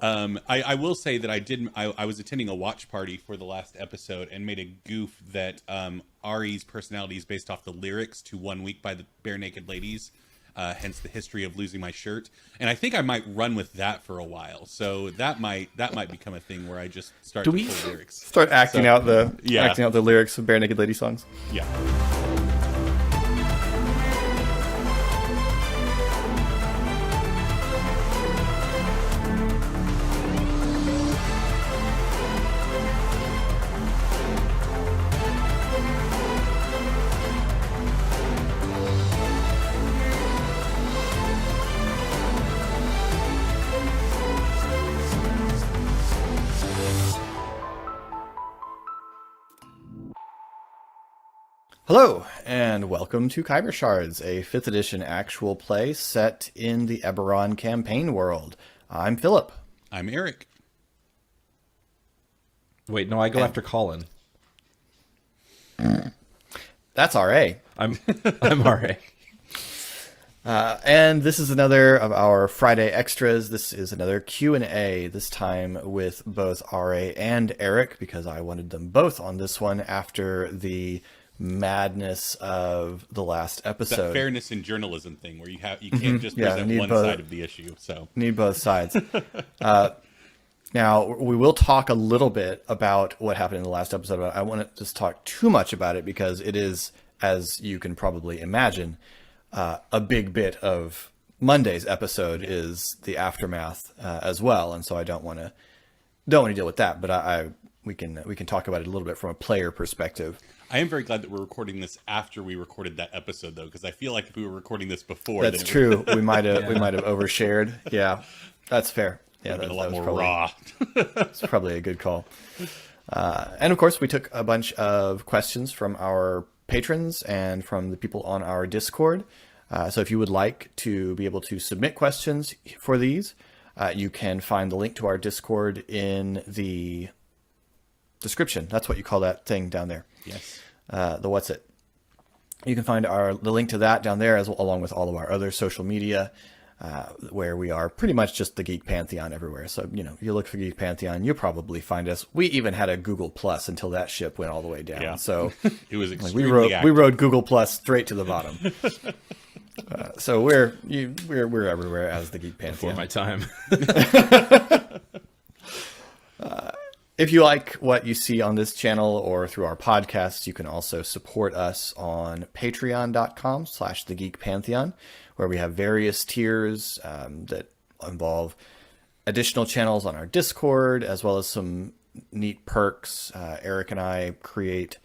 I will say that I was attending a watch party for the last episode and made a goof that Ari's personality is based off the lyrics to "One Week" by the Bare Naked Ladies, hence the history of losing my shirt. And I think I might run with that for a while. So that might become a thing where I just start to pull lyrics, start acting out the lyrics of Bare Naked Lady songs. Yeah. Hello, and welcome to Khyber Shards, a 5th edition actual play set in the Eberron campaign world. I'm Philip. I'm Eric. Wait, no, I go after Colin. That's RA. I'm RA. And this is another of our Friday extras. This is another Q&A, this time with both RA and Eric, because I wanted them both on this one after the madness of the last episode. That fairness in journalism thing where you can't just present one side of the issue. So need both sides. Now we will talk a little bit about what happened in the last episode, but I won't just talk too much about it because it is, as you can probably imagine, a big bit of Monday's episode is the aftermath as well, and so I don't want to deal with that. But we can talk about it a little bit from a player perspective. I am very glad that we're recording this after we recorded that episode, though, because I feel like if we were recording this before, that's true. We might have overshared. Yeah, that's fair. Yeah, that was probably raw. It's probably a good call. And of course, we took a bunch of questions from our patrons and from the people on our Discord. So if you would like to be able to submit questions for these, you can find the link to our Discord in the description. That's what you call that thing down there. Yes. The what's it? You can find the link to that down there, along with all of our other social media, where we are pretty much just the Geek Pantheon everywhere. So, if you look for Geek Pantheon, you'll probably find us. We even had a Google Plus until that ship went all the way down. Yeah. So it was extremely we rode Google Plus straight to the bottom. So we're everywhere as the Geek Pantheon. Before my time. If you like what you see on this channel or through our podcasts, you can also support us on patreon.com/thegeekpantheon, where we have various tiers that involve additional channels on our Discord, as well as some neat perks. Eric and I create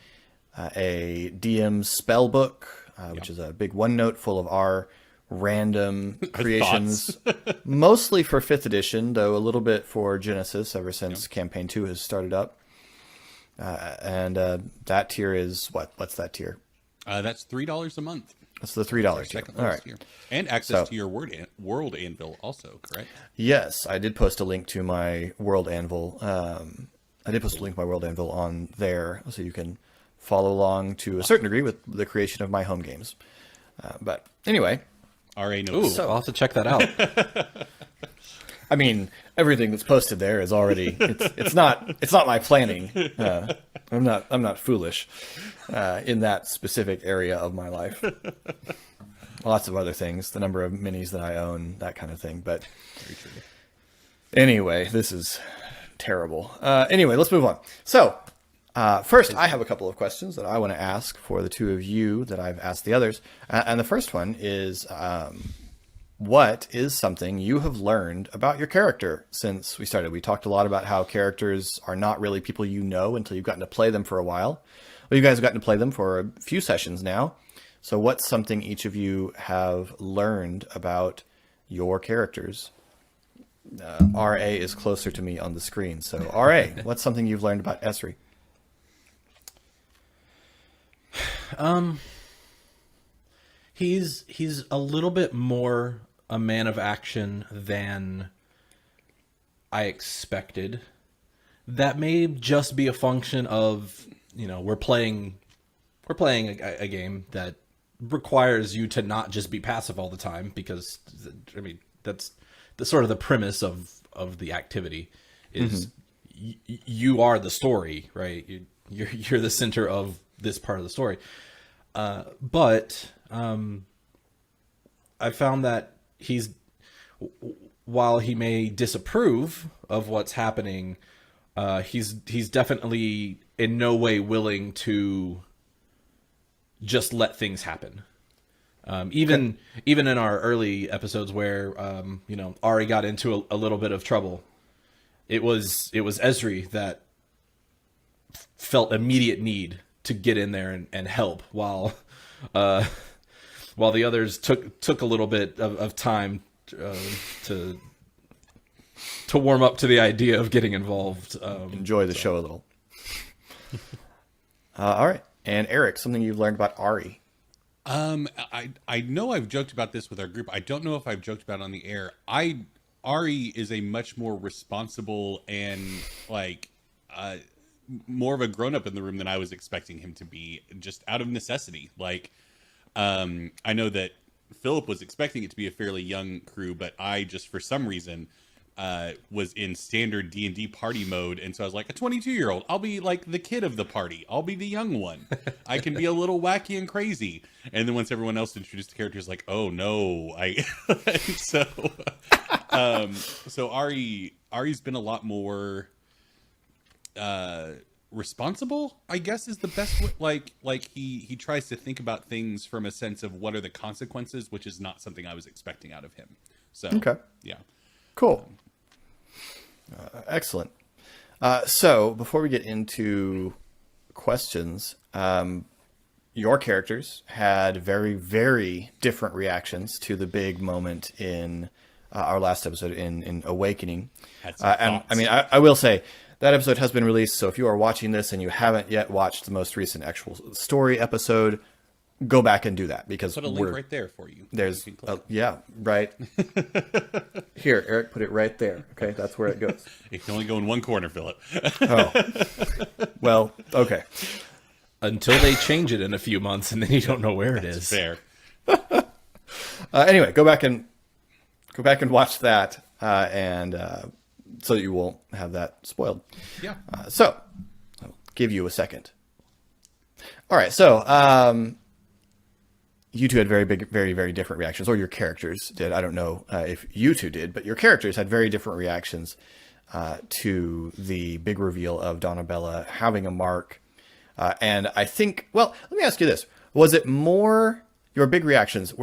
a DM spell book, which is a big OneNote full of our random creations, mostly for 5th edition, though a little bit for Genesis ever since Campaign 2 has started up. And that tier is what's that tier? That's $3 a month. That's the $3 tier. All right. Tier. And access to your World Anvil also, correct? Yes, I did post a link to my World Anvil. I did post a link to my World Anvil on there, so you can follow along to a certain degree with the creation of my home games. But anyway... RA knows. I'll have to check that out. I mean, everything that's posted there is already it's not my planning. I'm not foolish in that specific area of my life. Lots of other things, the number of minis that I own, that kind of thing. But anyway, this is terrible. Anyway, let's move on. So first, I have a couple of questions that I want to ask for the two of you that I've asked the others. And the first one is, what is something you have learned about your character since we started? We talked a lot about how characters are not really people you know until you've gotten to play them for a while. Well, you guys have gotten to play them for a few sessions now. So what's something each of you have learned about your characters? RA is closer to me on the screen. So RA, what's something you've learned about Esri? He's a little bit more a man of action than I expected. That may just be a function of, we're playing a game that requires you to not just be passive all the time, because that's the sort of the premise of of the activity is you are the story, right? You're the center of this part of the story. But I found that while he may disapprove of what's happening, he's definitely in no way willing to just let things happen. Even in our early episodes where Ari got into a little bit of trouble, it was Esri that felt immediate need to get in there and help, while the others took a little bit of time to warm up to the idea of getting involved. Enjoy the show a little. All right. And Eric, something you've learned about Ari. I know I've joked about this with our group. I don't know if I've joked about it on the air. Ari is a much more responsible and more of a grown-up in the room than I was expecting him to be, just out of necessity. I know that Philip was expecting it to be a fairly young crew, but I just, for some reason, was in standard D&D party mode, and so I was like, a 22-year-old, I'll be like the kid of the party. I'll be the young one. I can be a little wacky and crazy. And then once everyone else introduced the characters, like, oh no, so Ari's been a lot more responsible, I guess, is the best way. He tries to think about things from a sense of what are the consequences, which is not something I was expecting out of him. So Okay. Yeah. Cool. Excellent. So before we get into questions, your characters had very, very different reactions to the big moment in our last episode in Awakening. And I mean, I will say that episode has been released. So if you are watching this and you haven't yet watched the most recent actual story episode, go back and do that, because Put a link right there for you. There's yeah, right here, Eric. Put it right there. Okay, that's where it goes. It can only go in one corner, Philip. Oh, well, okay. Until they change it in a few months, and then you don't know where it is. Fair. Anyway, go back and watch that, and so that you won't have that spoiled. Yeah. So I'll give you a second. All right. So you two had very different reactions, or your characters did. I don't know if you two did, but your characters had very different reactions to the big reveal of Donabella having a mark. And I think, well, let me ask you this. Was it more, were your big reactions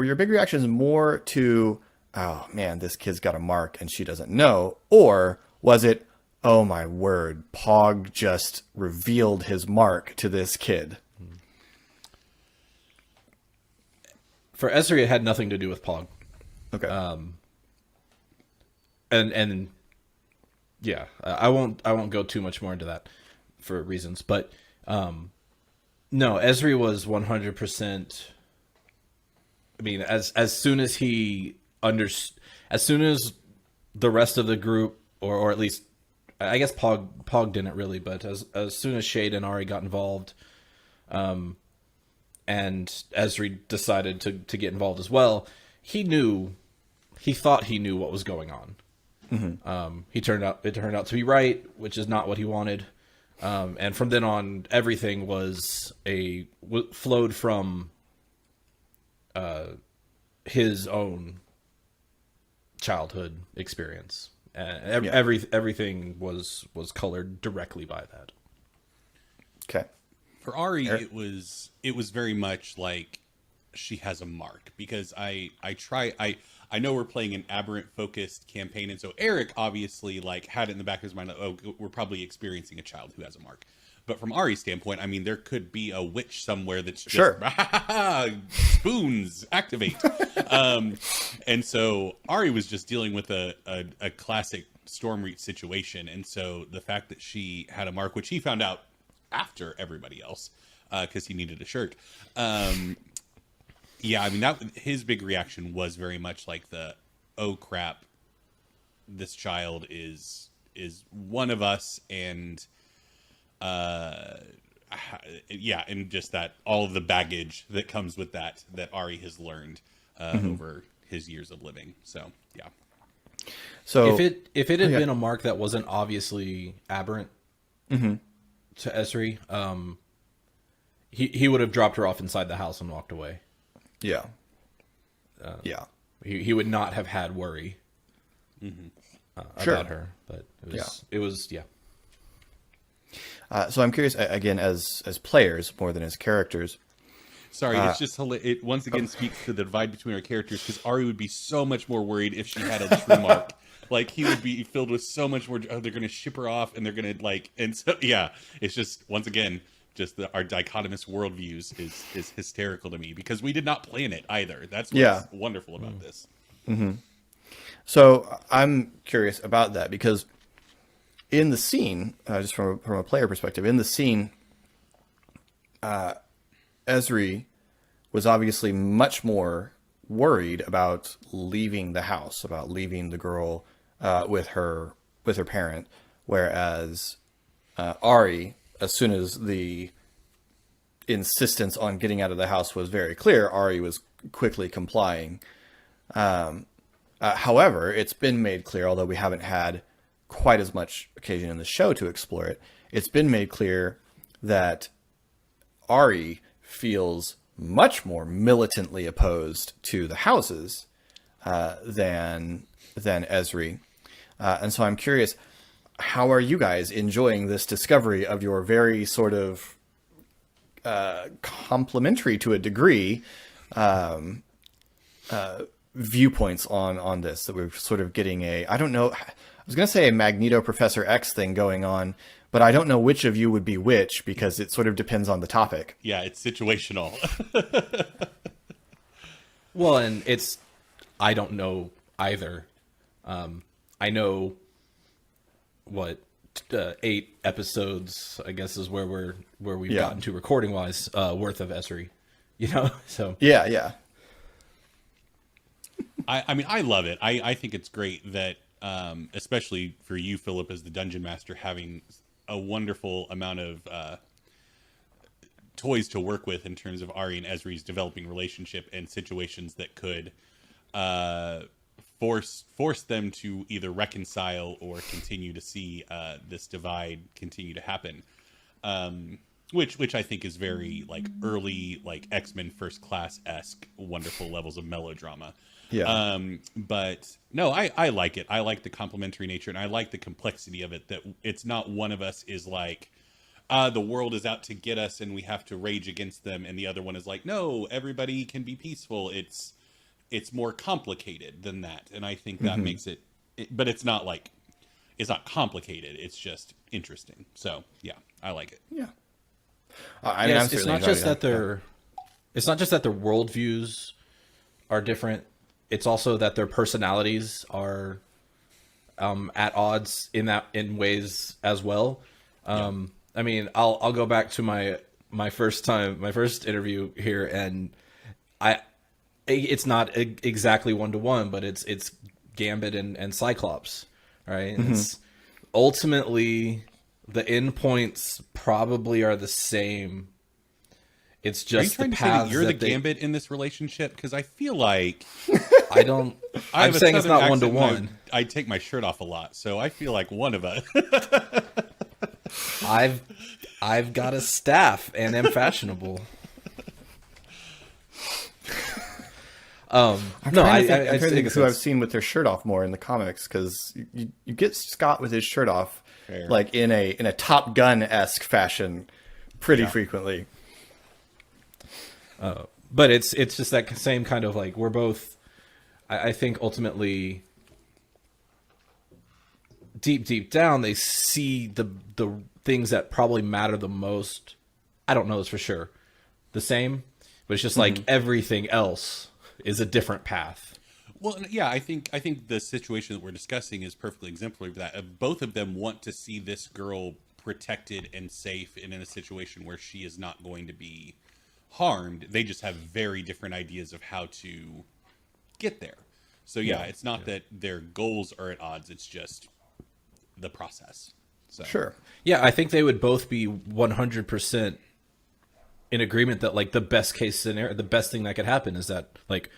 more to, oh man, this kid's got a mark and she doesn't know? Or was it, oh my word, Pog just revealed his mark to this kid? For Esri, it had nothing to do with Pog. Okay. And yeah, I won't go too much more into that for reasons, but no, Esri was 100%. I mean, as soon as as soon as the rest of the group, or at least, I guess Pog didn't really, but as soon as Shade and Ari got involved, and Esri decided to get involved as well, he thought he knew what was going on. Mm-hmm. It turned out to be right, which is not what he wanted. And from then on, everything flowed from his own childhood experience. Everything was colored directly by that. Okay. For Ari, it was very much like she has a mark, because I know we're playing an aberrant focused campaign, and so Eric obviously had it in the back of his mind, like, oh, we're probably experiencing a child who has a mark. But from Ari's standpoint, I mean, there could be a witch somewhere that's just, sure, spoons, activate. And so Ari was just dealing with a classic Stormreach situation, and so the fact that she had a mark, which he found out after everybody else, because he needed a shirt. Yeah, I mean, his big reaction was very much like oh crap, this child is one of us, and yeah, and just that all of the baggage that comes with that Ari has learned over his years of living. So yeah. So if it had been a mark that wasn't obviously aberrant to Esri, he would have dropped her off inside the house and walked away. Yeah. Yeah. He would not have had worry about her, but it was. So I'm curious, again, as players more than as characters. Sorry, it's just it once again speaks to the divide between our characters, because Ari would be so much more worried if she had a true mark. Like, he would be filled with so much more. Oh, they're going to ship her off, and they're going to and so it's just once again just our dichotomous worldviews is hysterical to me, because we did not plan it either. That's what's wonderful about this. Mm-hmm. So I'm curious about that, because in the scene, just from a player perspective, in the scene, Esri was obviously much more worried about leaving the house, about leaving the girl with her parent, whereas Ari, as soon as the insistence on getting out of the house was very clear, Ari was quickly complying. However, it's been made clear, although we haven't had quite as much occasion in the show to explore it, it's been made clear that Ari feels much more militantly opposed to the houses than Esri. And so I'm curious, how are you guys enjoying this discovery of your very sort of complementary to a degree viewpoints on this, that we're sort of getting I don't know, I was going to say a Magneto Professor X thing going on, but I don't know which of you would be which, because it sort of depends on the topic. Yeah, it's situational. Well, and I don't know either. I know what 8 episodes, I guess, is where we've gotten to recording wise worth of Esri, so yeah. I mean, I love it. I think it's great that, especially for you, Philip, as the dungeon master, having a wonderful amount of toys to work with in terms of Ari and Esri's developing relationship and situations that could force them to either reconcile or continue to see this divide continue to happen. Which I think is very like early, like X-Men First Class-esque wonderful levels of melodrama. Yeah. But no, I like it. I like the complementary nature, and I like the complexity of it, that it's not one of us is like, the world is out to get us and we have to rage against them, and the other one is like, no, everybody can be peaceful. It's more complicated than that, and I think that makes it, but it's not complicated. It's just interesting. So yeah, I like it. Yeah. It's not just that their worldviews are different. It's also that their personalities are at odds in ways as well. I mean, I'll go back to my first interview here, and it's not exactly 1-to-1, but it's Gambit and Cyclops, right? And it's ultimately the endpoints probably are the same. It's just the paths. Are you trying to say that you're the Gambit in this relationship? Because I feel like I'm saying it's not 1-to-1. I take my shirt off a lot, so I feel like one of us. I've got a staff and am fashionable. I'm trying to think who I've seen with their shirt off more in the comics, because you get Scott with his shirt off, like in a Top Gun-esque fashion pretty frequently. But it's just that same kind of like, we're both, I think ultimately deep down they see the things that probably matter the most. I don't know this for sure. The same, but it's just like everything else is a different path. Well, yeah, I think the situation that we're discussing is perfectly exemplary of that. Both of them want to see this girl protected and safe and in a situation where she is not going to be harmed. They just have very different ideas of how to get there. So yeah, it's not that their goals are at odds, it's just the process. So sure. Yeah, I think they would both be 100% in agreement that like the best case scenario, the best thing that could happen is that like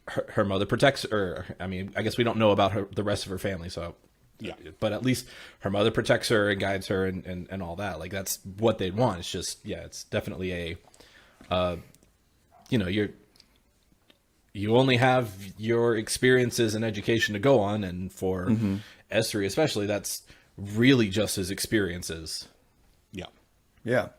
her mother protects her. I mean, I guess we don't know about the rest of her family, so Yeah. But at least her mother protects her and guides her and all that. Like, that's what they'd want. It's just, yeah, it's definitely you only have your experiences and education to go on, and for Esri especially, that's really just his experiences. Yeah. Yeah.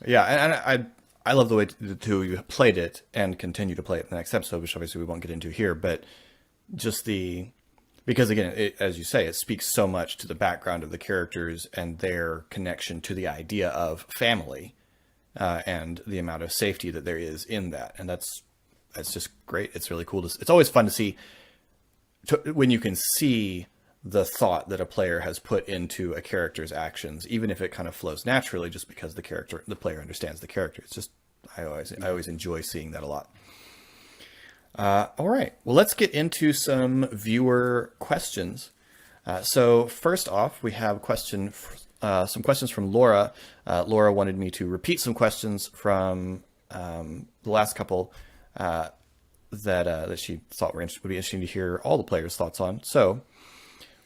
Yeah, and I love the way the two of you played it and continue to play it in the next episode, which obviously we won't get into here, but just because again, as you say, it speaks so much to the background of the characters and their connection to the idea of family, and the amount of safety that there is in that. And that's just great. It's really cool. It's always fun to see when you can see the thought that a player has put into a character's actions, even if it kind of flows naturally, just because the player understands the character. It's just, I always enjoy seeing that a lot. All right, well, let's get into some viewer questions. So first off, we have some questions from Laura. Laura wanted me to repeat some questions from the last couple that she thought would be interesting to hear all the players' thoughts on. So,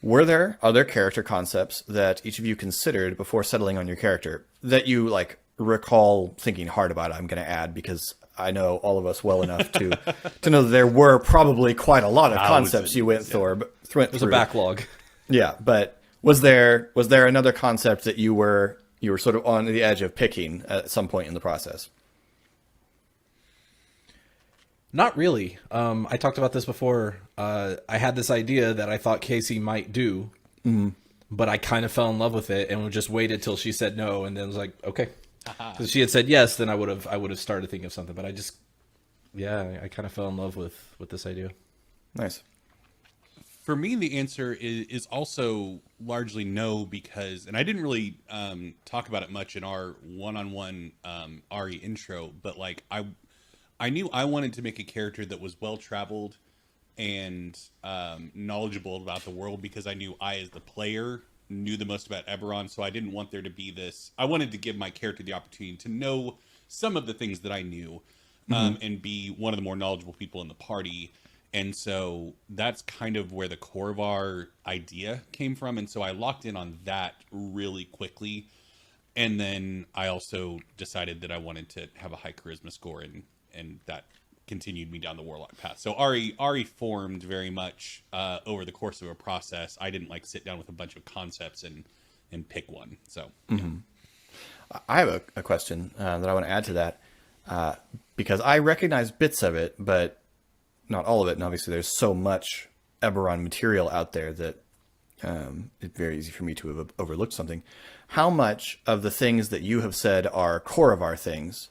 were there other character concepts that each of you considered before settling on your character that you recall thinking hard about? I'm going to add, because I know all of us well enough to know that there were probably quite a lot of concepts you went through. There's a backlog. Yeah, but was there another concept that you were sort of on the edge of picking at some point in the process? Not really. I talked about this before. I had this idea that I thought Casey might do, but I kind of fell in love with it and just waited till she said no, and then was like, okay. Because she had said yes, then I would have started thinking of something. But I kind of fell in love with this idea. Nice. For me, the answer is also largely no, because, and I didn't really talk about it much in our one-on-one Ari intro, but I knew I wanted to make a character that was well-traveled and knowledgeable about the world, because I knew I, as the player, knew the most about Eberron. So I didn't want there to be this. I wanted to give my character the opportunity to know some of the things that I knew, and be one of the more knowledgeable people in the party. And so that's kind of where the Korvar idea came from. And so I locked in on that really quickly. And then I also decided that I wanted to have a high charisma score, and that continued me down the warlock path. So Ari formed very much over the course of a process. I didn't sit down with a bunch of concepts and pick one. So yeah. I have a question that I want to add to that, because I recognize bits of it, but not all of it. And obviously there's so much Eberron material out there that it's very easy for me to have overlooked something. How much of the things that you have said are Korvar things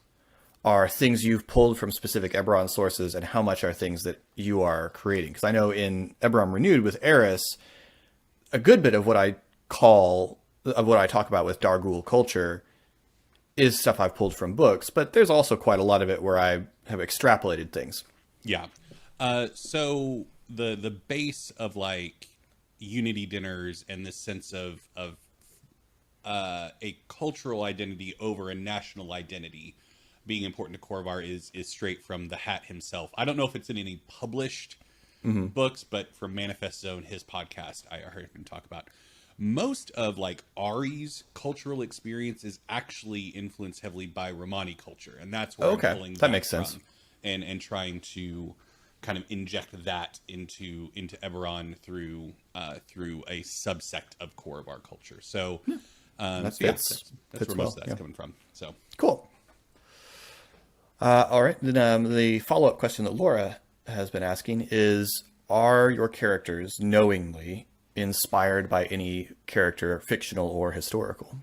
are things you've pulled from specific Eberron sources, and how much are things that you are creating? Because I know in Eberron Renewed with Eris, a good bit of what I talk about with Dargul culture is stuff I've pulled from books, but there's also quite a lot of it where I have extrapolated things. Yeah. So the base of unity dinners and this sense of a cultural identity over a national identity being important to Korvar is straight from the Hat himself. I don't know if it's in any published books, but from Manifest Zone, his podcast, I heard him talk about. Most of Ari's cultural experience is actually influenced heavily by Romani culture, and that's where I'm pulling that makes sense. And trying to kind of inject that into Eberron through a subsect of Korvar culture. So that's where most of that's coming from. So cool. All right. Then the follow-up question that Laura has been asking is, are your characters knowingly inspired by any character, fictional or historical?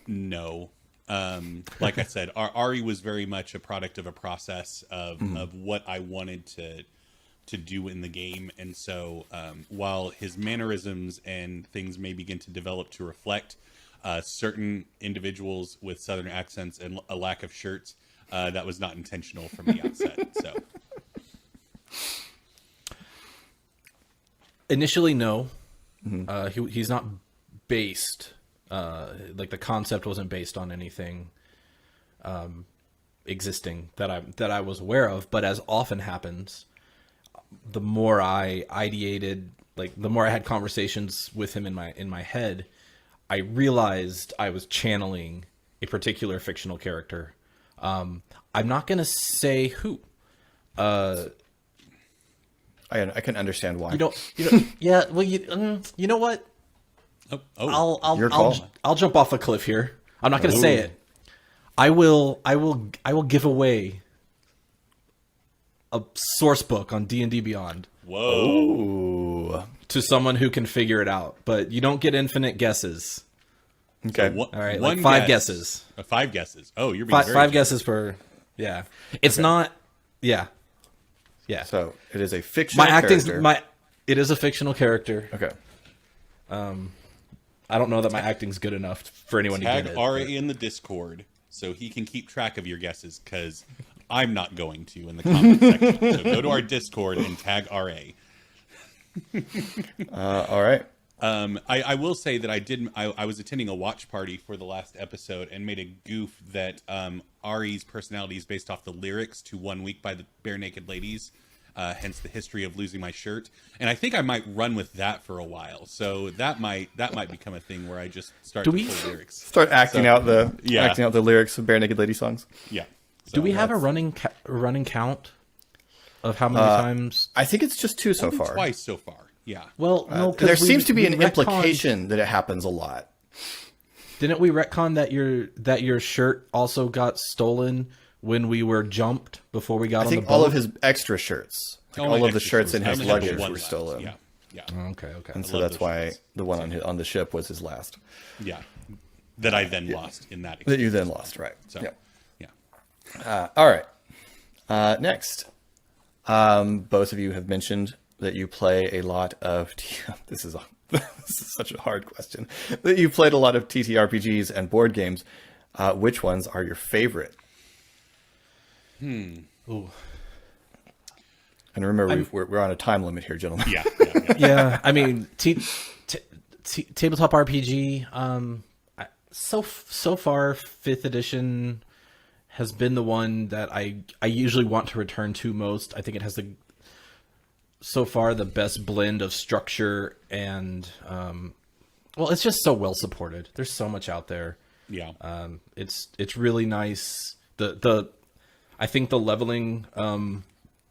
No. Like I said, Ari was very much a product of a process of what I wanted to do in the game. And so while his mannerisms and things may begin to develop to reflect certain individuals with Southern accents and a lack of shirts, that was not intentional from the outset. So initially, no. He's not based. The concept wasn't based on anything. existing that I was aware of. But as often happens, the more I ideated, like the more I had conversations with him in my head, I realized I was channeling a particular fictional character. I'm not gonna say who. I can understand why. Yeah. Well, you know what? Oh, I'll jump off a cliff here. I'm not going to say it. I will give away a source book on D&D Beyond. Whoa. To someone who can figure it out, but you don't get infinite guesses. Okay. So All right, like 5 guesses. 5 guesses. Oh, you're being very Five guesses per. Yeah. It's not. Yeah. Yeah. So it is a fictional character. It is a fictional character. Okay. I don't know that my acting's good enough for anyone to get Tag it. Ari in the Discord so he can keep track of your guesses, because I'm not going to in the comment section. So go to our Discord and tag RA. All right. I will say that I was attending a watch party for the last episode and made a goof that Ari's personality is based off the lyrics to One Week by the Bare Naked Ladies, hence the history of losing my shirt. And I think I might run with that for a while. So that might become a thing where I just start to pull lyrics. Start acting out the lyrics of Bare Naked Lady songs. Yeah. So Do we have a running count of how many times? I think it's just 2 so far. Twice so far. Yeah. Well, no, 'cause there seems to be an retconned- implication that it happens a lot. Didn't we retcon that your shirt also got stolen when we were jumped before we got on the boat? I think all of his extra shirts, like all of the shirts in his luggage were left. stolen. Yeah. Yeah. Okay. And so that's why the one on the ship was his last. Yeah. That I then lost in that. That you then lost, right? So, yeah. All right. Next, both of you have mentioned that you play a lot of. This is such a hard question. That you played a lot of TTRPGs and board games. Which ones are your favorite? Ooh. And remember, we're on a time limit here, gentlemen. Yeah. Yeah. I mean, tabletop RPG. So far, 5th edition has been the one that I usually want to return to most. I think it has so far the best blend of structure and it's just so well supported. There's so much out there. Yeah. It's really nice. I think the leveling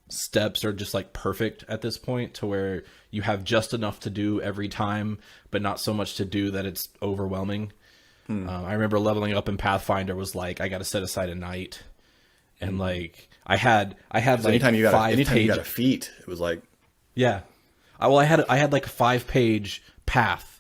steps are just like perfect at this point, to where you have just enough to do every time, but not so much to do that it's overwhelming. I remember leveling up in Pathfinder was like, I got to set aside a night, and like I had like anytime you got a feat, it was like, yeah. I had like a 5-page path.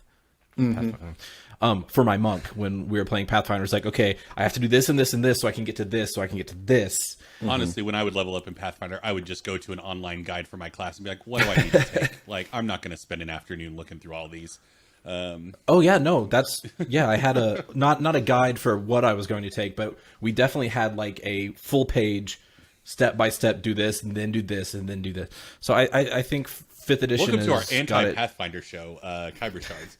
For my monk when we were playing Pathfinder. It's like, okay, I have to do this and this and this so I can get to this, so I can get to this. Honestly, when I would level up in Pathfinder, I would just go to an online guide for my class and be like, what do I need to take? Like, I'm not going to spend an afternoon looking through all these. Oh yeah, no, I had a not a guide for what I was going to take, but we definitely had like a full page, step by step, do this and then do this and then do this. So I think 5th edition. Welcome to our anti-Pathfinder show, Khyber Shards.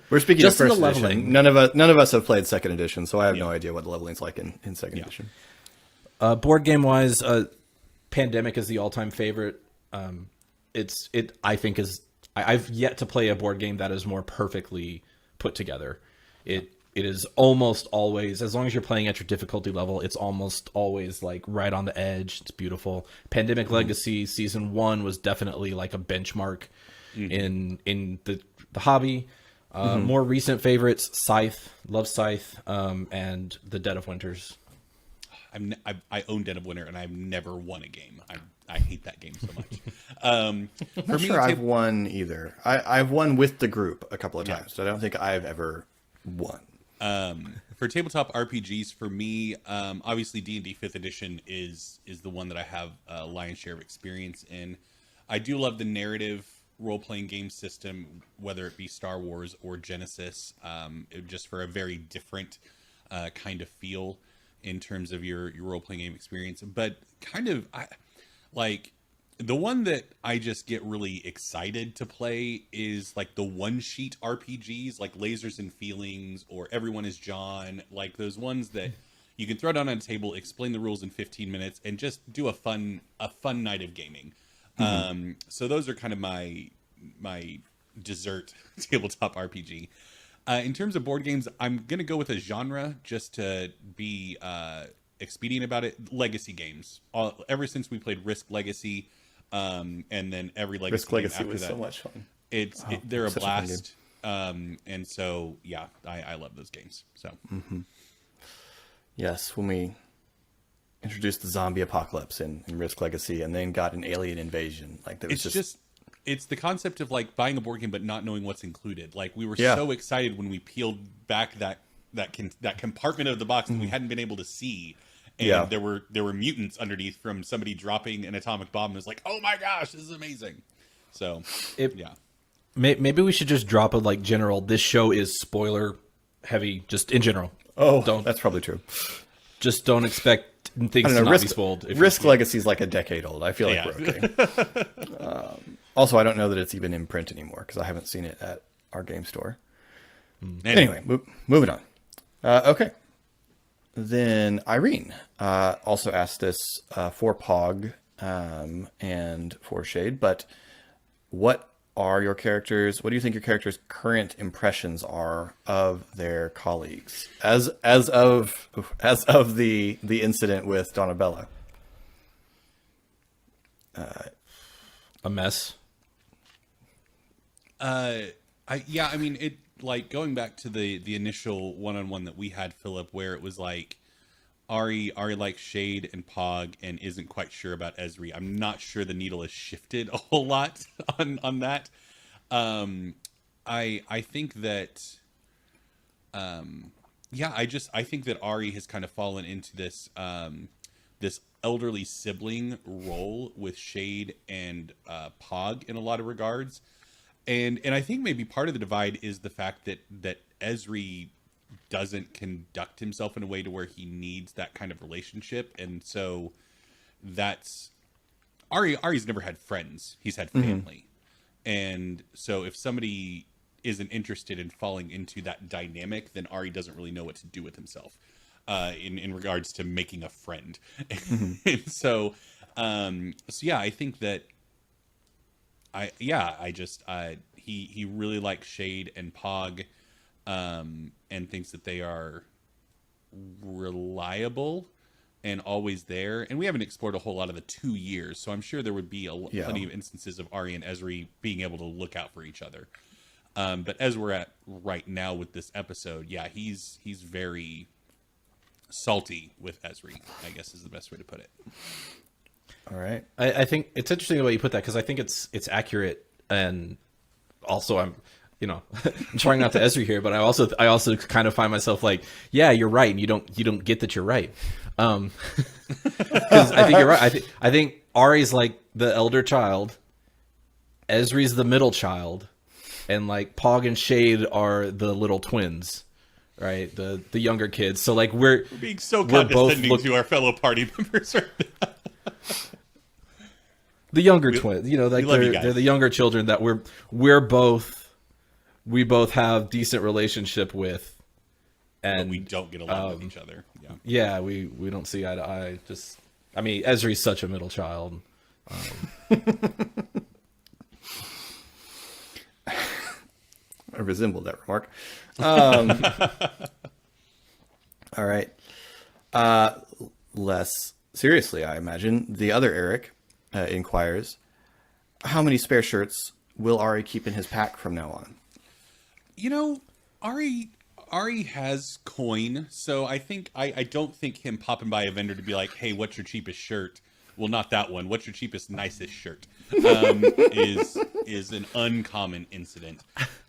We're speaking Just of in first the edition. leveling. None of us have played 2nd edition, so I have no idea what the leveling's like in 2nd edition. Board game wise, Pandemic is the all-time favorite. I think I've yet to play a board game that is more perfectly put together. It is almost always, as long as you're playing at your difficulty level, it's almost always like right on the edge. It's beautiful. Pandemic Legacy Season 1 was definitely like a benchmark in the hobby. More recent favorites, Scythe, love Scythe, and The Dead of Winters. I own Dead of Winter, and I've never won a game. I hate that game so much. I'm not sure I've won either. I've won with the group a couple of times, but I don't think I've ever won. For tabletop RPGs, for me, obviously D&D 5th edition is the one that I have a lion's share of experience in. I do love the narrative role-playing game system, whether it be Star Wars or Genesis, just for a very different kind of feel in terms of your role-playing game experience. But kind of, like, the one that I just get really excited to play is like the one-sheet RPGs, like Lasers and Feelings or Everyone is John, like those ones that You can throw it on a table, explain the rules in 15 minutes, and just do a fun night of gaming. So those are kind of my dessert tabletop RPG. In terms of board games, I'm gonna go with a genre just to be expedient about it. Legacy games. Ever since we played Risk Legacy, and then every Legacy Risk Legacy game after was that, so much fun. They're a such a fun blast. And so yeah, I love those games. So Yes, when we introduced the zombie apocalypse in Risk Legacy, and then got an alien invasion, like that was it's the concept of like buying a board game but not knowing what's included. Like we were Yeah. so excited when we peeled back that compartment of the box that we hadn't been able to see, and there were mutants underneath from somebody dropping an atomic bomb. And it was like, oh my gosh, this is amazing. So yeah, Maybe we should just drop a like general. This show is spoiler heavy, just in general. Oh, Don't- that's probably true. Just don't expect things I to don't know. not be spoiled. Risk Legacy is like a decade old. I feel like we're okay. Also, I don't know that it's even in print anymore because I haven't seen it at our game store. Anyway, moving on. Okay. Then Irene also asked this for Pog and for Shade, but what are your characters? What do you think your characters' current impressions are of their colleagues as of the incident with Donabella? A mess. I mean, it like going back to the initial one-on-one that we had, Philip, where it was like Ari likes Shade and Pog and isn't quite sure about Esri. I'm not sure the needle has shifted a whole lot on that. I think that I think that Ari has kind of fallen into this this elderly sibling role with Shade and Pog in a lot of regards. And I think maybe part of the divide is the fact that Esri doesn't conduct himself in a way to where he needs that kind of relationship. And so that's Ari's never had friends. He's had family. And so if somebody isn't interested in falling into that dynamic, then Ari doesn't really know what to do with himself in regards to making a friend. And so yeah, I think that he really likes Shade and Pog, and thinks that they are reliable and always there. And we haven't explored a whole lot of the 2 years, so I'm sure there would be plenty of instances of Ari and Esri being able to look out for each other. But as we're at right now with this episode, yeah, he's very salty with Esri, I guess is the best way to put it. All right. I think it's interesting the way you put that, because I think it's accurate, and also I'm trying not to Esri here, but I also kind of find myself like, yeah, you're right, and you don't get that you're right, because I think you're right. I think Ari's like the elder child, Esri's the middle child, and like Pog and Shade are the little twins. Right, the younger kids. So like we're being so condescending to our fellow party members right now. The younger twins, like they're the younger children that we both have decent relationship with, and but we don't get along with each other. Yeah, we don't see eye to eye. Esri's such a middle child. I resemble that remark. All right. Less seriously, I imagine, the other Eric inquires, how many spare shirts will Ari keep in his pack from now on? Ari has coin, so I don't think him popping by a vendor to be like, hey, what's your cheapest shirt? Well, not that one. What's your cheapest, nicest shirt? Is an uncommon incident.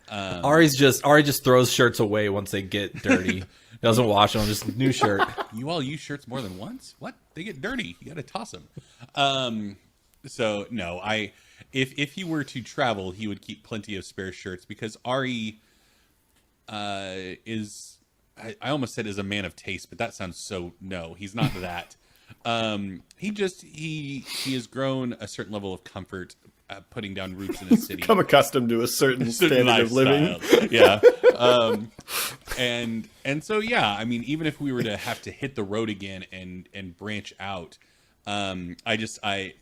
Ari just throws shirts away once they get dirty. Doesn't wash them, just new shirt. You all use shirts more than once? What? They get dirty. You got to toss them. So no, if he were to travel, he would keep plenty of spare shirts, because Ari is, I almost said is a man of taste, but that sounds so, no, he's not that. He has grown a certain level of comfort putting down roots in a city. Become accustomed to a certain standard of living. Yeah. And so yeah, I mean, even if we were to have to hit the road again and branch out, I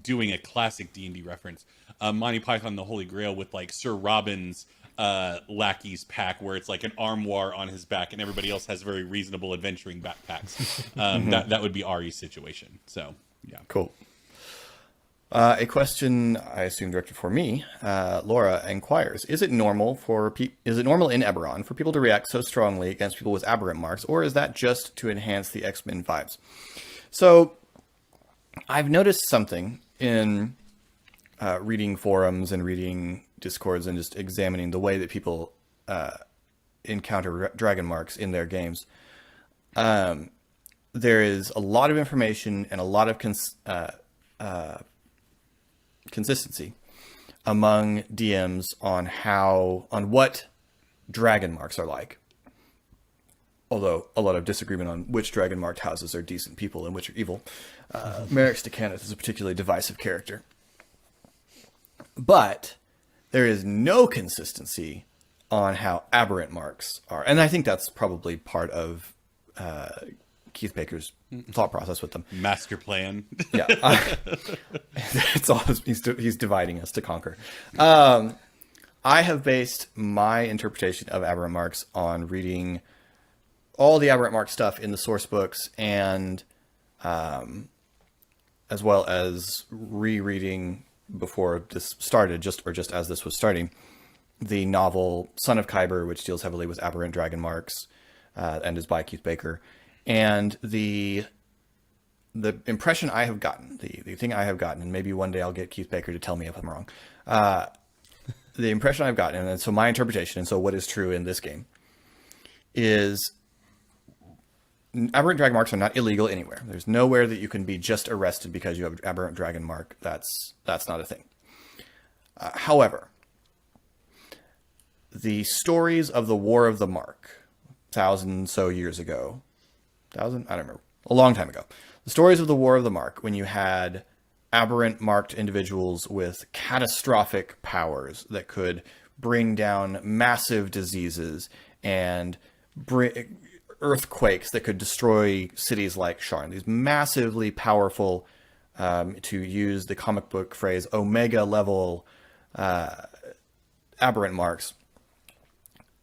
doing a classic D&D reference, Monty Python and the Holy Grail with like Sir Robin's lackeys pack, where it's like an armoire on his back and everybody else has very reasonable adventuring backpacks. That would be Ari's situation. So yeah, Cool. A question, I assume directed for me. Laura inquires: Is it normal in Eberron for people to react so strongly against people with aberrant marks, or is that just to enhance the X-Men vibes? So, I've noticed something in reading forums and reading discords and just examining the way that people encounter dragon marks in their games. There is a lot of information and a lot of consistency among DMs on what dragon marks are like. Although a lot of disagreement on which dragon marked houses are decent people and which are evil. Merrick Stakhanith is a particularly divisive character. But there is no consistency on how aberrant marks are. And I think that's probably part of Keith Baker's thought process with them. master plan. Yeah. It's all, he's dividing us to conquer. I have based my interpretation of aberrant marks on reading all the aberrant mark stuff in the source books, and as well as rereading before this started, just as this was starting, the novel Son of Khyber, which deals heavily with aberrant dragon marks, and is by Keith Baker. And the impression I have gotten, the thing I have gotten, and maybe one day I'll get Keith Baker to tell me if I'm wrong, the impression I've gotten, and so my interpretation, and so what is true in this game, is aberrant dragon marks are not illegal anywhere. There's nowhere that you can be just arrested because you have an aberrant dragon mark. That's not a thing. However, the stories of the War of the Mark, 1,000 so years ago, 1,000? I don't remember. A long time ago. The stories of the War of the Mark, when you had aberrant marked individuals with catastrophic powers that could bring down massive diseases and earthquakes that could destroy cities like Sharn. These massively powerful, to use the comic book phrase, Omega level aberrant marks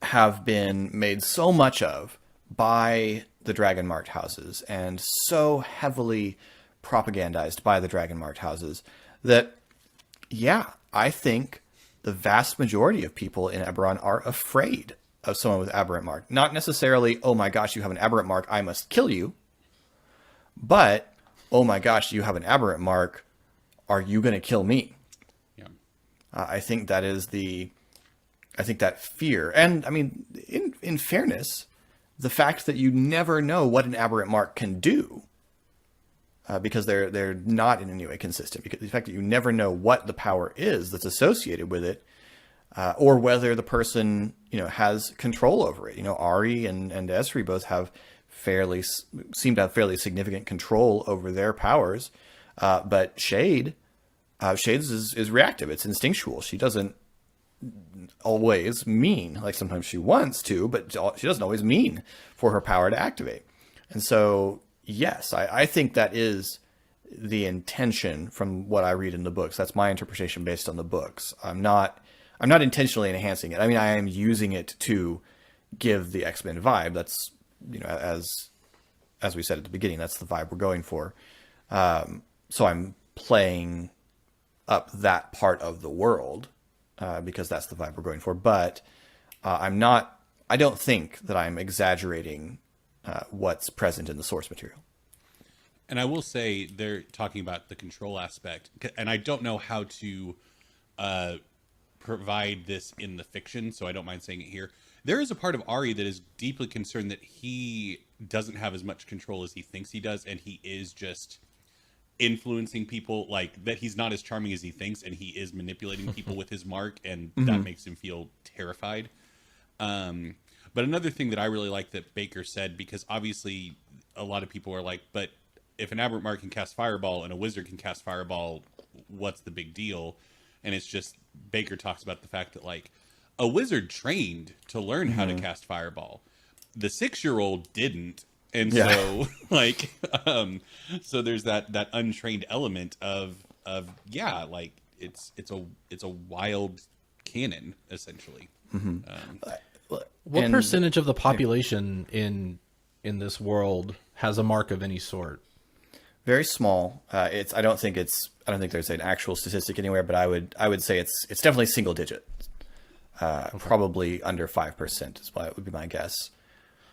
have been made so much of by the dragon marked houses and so heavily propagandized by the dragon marked houses that, yeah, I think the vast majority of people in Eberron are afraid of someone with aberrant mark. Not necessarily, oh my gosh, you have an aberrant mark, I must kill you. But, oh my gosh, you have an aberrant mark, are you going to kill me? Yeah. I think that is that fear. And I mean, in fairness, the fact that you never know what an aberrant mark can do, because they're not in any way consistent, because the fact that you never know what the power is that's associated with it, or whether the person, has control over it. Ari and Esri both seem to have fairly significant control over their powers. But Shades is reactive. It's instinctual. She doesn't always mean, like sometimes she wants to, but she doesn't always mean for her power to activate. And so, yes, I think that is the intention from what I read in the books. That's my interpretation based on the books. I'm not intentionally enhancing it. I mean, I am using it to give the X-Men vibe. That's, as we said at the beginning, that's the vibe we're going for. So I'm playing up that part of the world, because that's the vibe we're going for. But I don't think that I'm exaggerating what's present in the source material. And I will say they're talking about the control aspect, and I don't know how to provide this in the fiction, so I don't mind saying it here. There is a part of Ari that is deeply concerned that he doesn't have as much control as he thinks he does, and he is just influencing people, like that he's not as charming as he thinks, and he is manipulating people with his mark, and that makes him feel terrified. But another thing that I really like that Baker said, because obviously a lot of people are like, but if an aberrant mark can cast Fireball and a wizard can cast Fireball, what's the big deal? And it's just, Baker talks about the fact that, like, a wizard trained to learn how to cast fireball. The 6-year-old didn't. And so like so there's that untrained element of like it's a wild canon essentially. What percentage of the population in this world has a mark of any sort? Very small. I don't think there's an actual statistic anywhere, but I would say it's definitely single digit. Probably under 5% is what would be my guess.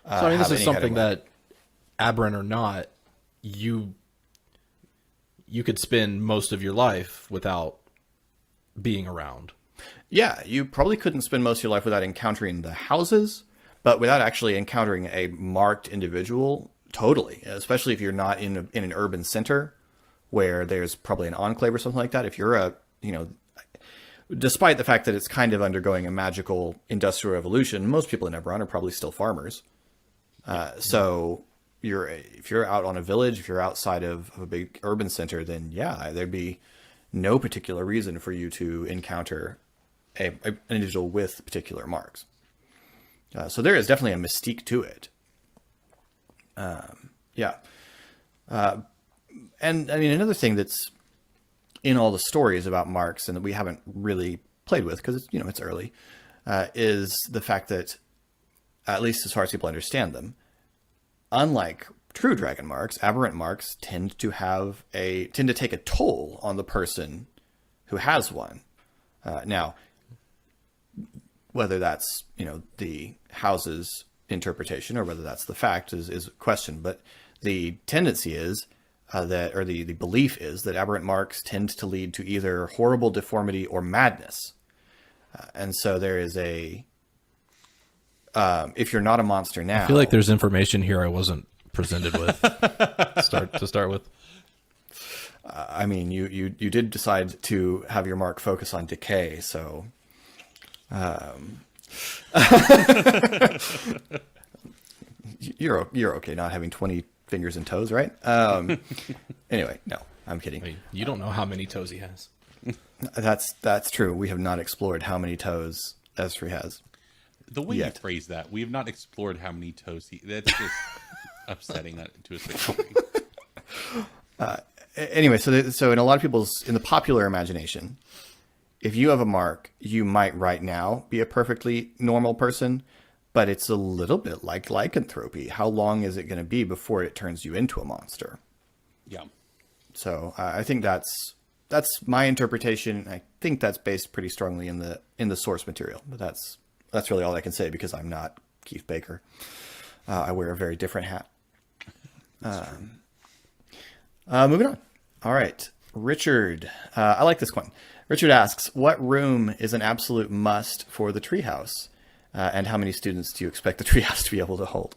So I mean, this is something that, aberrant or not, you could spend most of your life without being around. Yeah, you probably couldn't spend most of your life without encountering the houses, but without actually encountering a marked individual, totally. Especially if you're not in an urban center where there's probably an enclave or something like that. If you're despite the fact that it's kind of undergoing a magical industrial revolution, most people in Eberron are probably still farmers. So if you're out on a village, if you're outside of a big urban center, then yeah, there'd be no particular reason for you to encounter an individual with particular marks. So there is definitely a mystique to it. And I mean, another thing that's in all the stories about marks and that we haven't really played with because it's early, is the fact that, at least as far as people understand them, unlike true dragon marks, aberrant marks tend to take a toll on the person who has one. Now, whether that's the house's interpretation or whether that's the fact is a question, but the tendency is the belief is that aberrant marks tend to lead to either horrible deformity or madness. And so there is if you're not a monster now, I feel like there's information here I wasn't presented with to start with. I mean, you did decide to have your mark focus on decay, so you're okay not having 20 fingers and toes, right? Anyway, no, I'm kidding. Wait, you don't know how many toes he has. That's true. We have not explored how many toes Esri has. The way you phrase that, we have not explored how many toes that's just upsetting that to a certain degree. Anyway, so in a lot of in the popular imagination, if you have a mark, you might right now be a perfectly normal person, but it's a little bit like lycanthropy. How long is it going to be before it turns you into a monster? Yeah. So I think that's my interpretation. I think that's based pretty strongly in the source material, but that's really all I can say because I'm not Keith Baker. I wear a very different hat. Moving on. All right. Richard. I like this one. Richard asks, what room is an absolute must for the treehouse? And how many students do you expect the treehouse to be able to hold?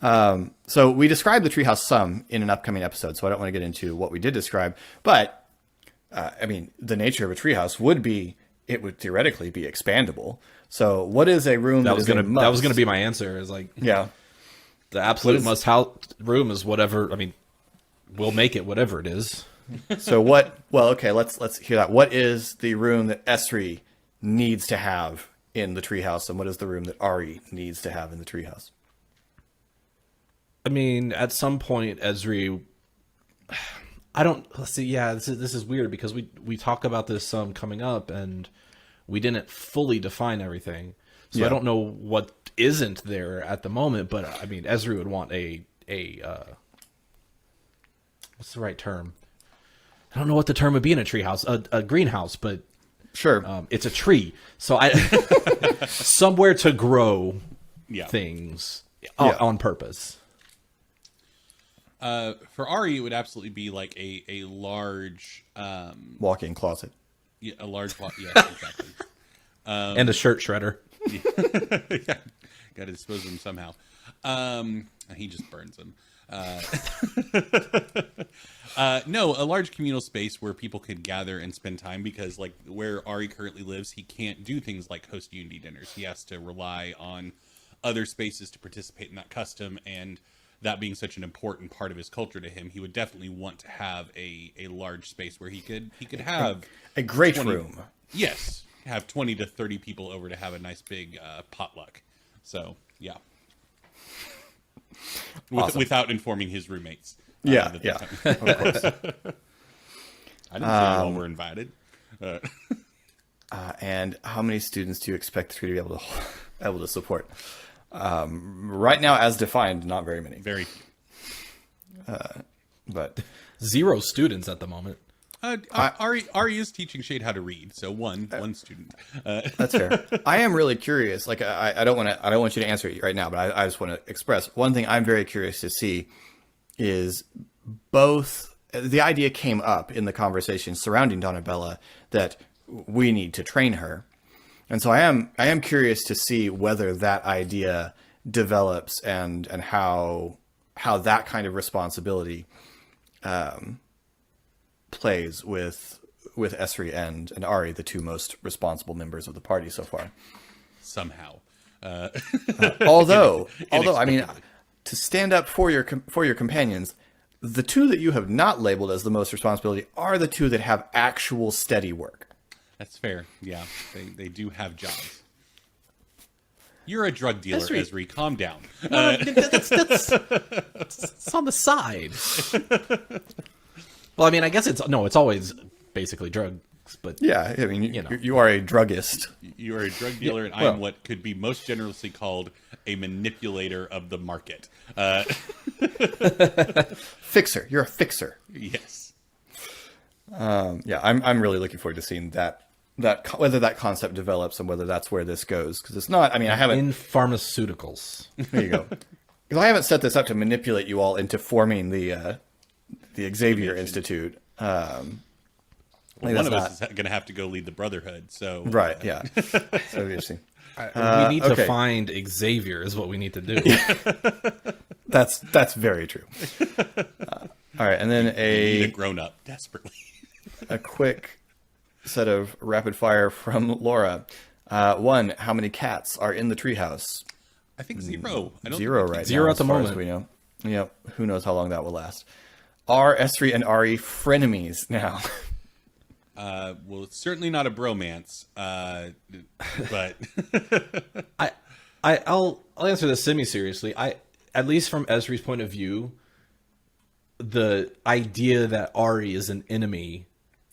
So we described the treehouse some in an upcoming episode, so I don't want to get into what we did describe. But, I mean, the nature of a treehouse would theoretically be expandable. So what is a room that was going to be my answer, is like, yeah, the absolute room is whatever. I mean, we'll make it whatever it is. So what? Well, okay, let's hear that. What is the room that Esri needs to have in the treehouse, and what is the room that Ari needs to have in the treehouse? I mean, at some point, Esri, let's see. Yeah, this is weird because we talk about this coming up, and we didn't fully define everything. So I don't know what isn't there at the moment, but I mean, Esri would want a what's the right term? I don't know what the term would be in a treehouse, a greenhouse, but sure, it's a tree. So somewhere to grow things on purpose. For Ari, it would absolutely be like a large walk-in closet. Yeah, a large yeah, exactly. And a shirt shredder. Yeah, got to dispose of them somehow. He just burns them. No, a large communal space where people could gather and spend time, because like where Ari currently lives, he can't do things like host Unity dinners. He has to rely on other spaces to participate in that custom, and that being such an important part of his culture to him, he would definitely want to have a large space where he could have a great room. Yes. have 20 to 30 people over to have a nice big potluck. So yeah, Awesome. without informing his roommates. Yeah, that yeah, they're coming. of course. I didn't say all were invited. And how many students do you expect to be able to support? Right now, as defined, not very many. Very few. But 0 students at the moment. Ari is teaching Shade how to read, so one student. that's fair. I am really curious. Like, I don't want you to answer it right now, but I just want to express one thing. I'm very curious to see is both. The idea came up in the conversation surrounding Donabella that we need to train her, and so I am curious to see whether that idea develops and how that kind of responsibility plays with Esri and Ari, the two most responsible members of the party so far. Somehow, Although I mean, to stand up for your companions, the two that you have not labeled as the most responsibility are the two that have actual steady work. that's fair. Yeah, they do have jobs. You're a drug dealer, Esri. Calm down. That's on the side. Well, I mean, I guess it's always basically drugs, but Yeah, I mean, you are a druggist. You are a drug dealer, and I am what could be most generously called a manipulator of the market. Fixer. You're a fixer. Yes. Yeah, I'm really looking forward to seeing that whether that concept develops and whether that's where this goes, because it's not. I mean, I haven't. in pharmaceuticals. There you go. Because I haven't set this up to manipulate you all into forming the Xavier Institute. One of us is going to have to go lead the Brotherhood. So Right. Yeah. So interesting. We need to okay. find Xavier is what we need to do. That's very true. All right, and then need a grown up desperately. a quick set of rapid fire from Laura. One, how many cats are in the treehouse? I think 0. I don't 0 think right Zero now, at the as far as moment. we know. Yep. Who knows how long that will last? Are Esri and Ari frenemies now? Well, it's certainly not a bromance, but I'll answer this semi-seriously. At least from Esri's point of view, the idea that Ari is an enemy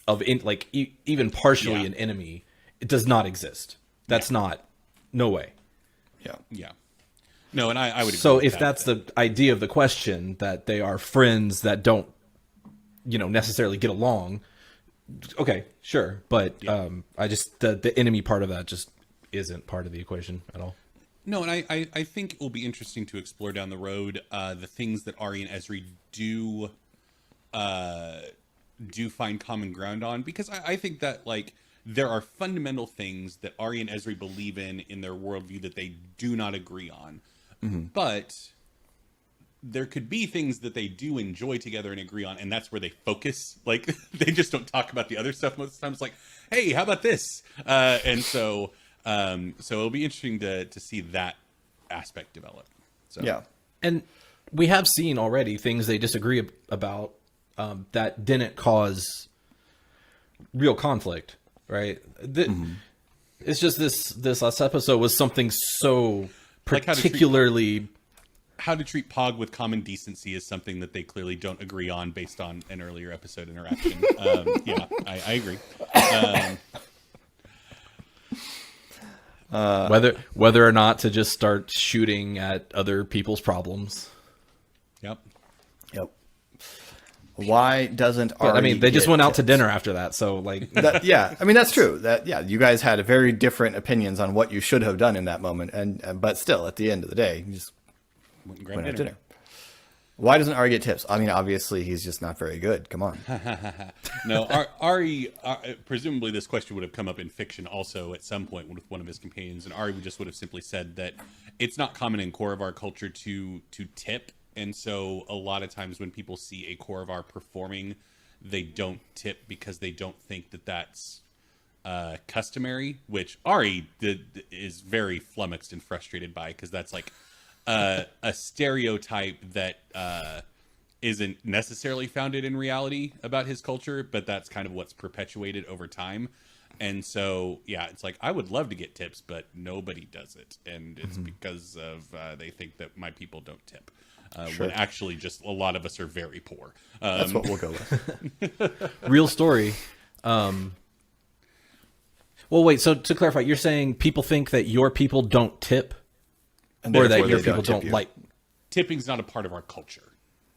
of even partially an enemy, it does not exist. That's not, no way. yeah. No, and I would agree So with if that. that's the idea of the question, that they are friends that don't, necessarily get along, okay, sure. But I just, the enemy part of that just isn't part of the equation at all. No, and I think it will be interesting to explore down the road the things that Ari and Esri do find common ground on, because I think that there are fundamental things that Ari and Esri believe in their worldview that they do not agree on. Mm-hmm. But there could be things that they do enjoy together and agree on, and that's where they focus. Like, they just don't talk about the other stuff most of the time. It's like, hey, how about this? And so it'll be interesting to see that aspect develop. So Yeah. And we have seen already things they disagree about that didn't cause real conflict, right? It's just this last episode was something so particularly... How to treat Pog with common decency is something that they clearly don't agree on based on an earlier episode interaction. Yeah, I agree. Whether or not to just start shooting at other people's problems. Yep. Why doesn't Ari But, I mean, they just get went out to tips? dinner after that, so Yeah, I mean that's true. You guys had very different opinions on what you should have done in that moment, but still, at the end of the day, you just went out to dinner. Why doesn't Ari get tips? I mean, obviously he's just not very good. Come on. No, Ari, presumably this question would have come up in fiction also at some point with one of his companions, and Ari just would have simply said that it's not common in core of our culture to tip, and so a lot of times when people see a core of our performing, they don't tip because they don't think that that's customary, which Ari is very flummoxed and frustrated by, because that's like a stereotype that isn't necessarily founded in reality about his culture, but that's kind of what's perpetuated over time. And so, yeah, it's like, I would love to get tips, but nobody does it. And it's Mm-hmm. because of they think that my people don't tip. Sure. When actually just a lot of us are very poor. That's what we'll go with. Real story. Well, wait, so to clarify, you're saying people think that your people don't tip? And Or that therefore your they people tip don't you. like... Tipping's not a part of our culture.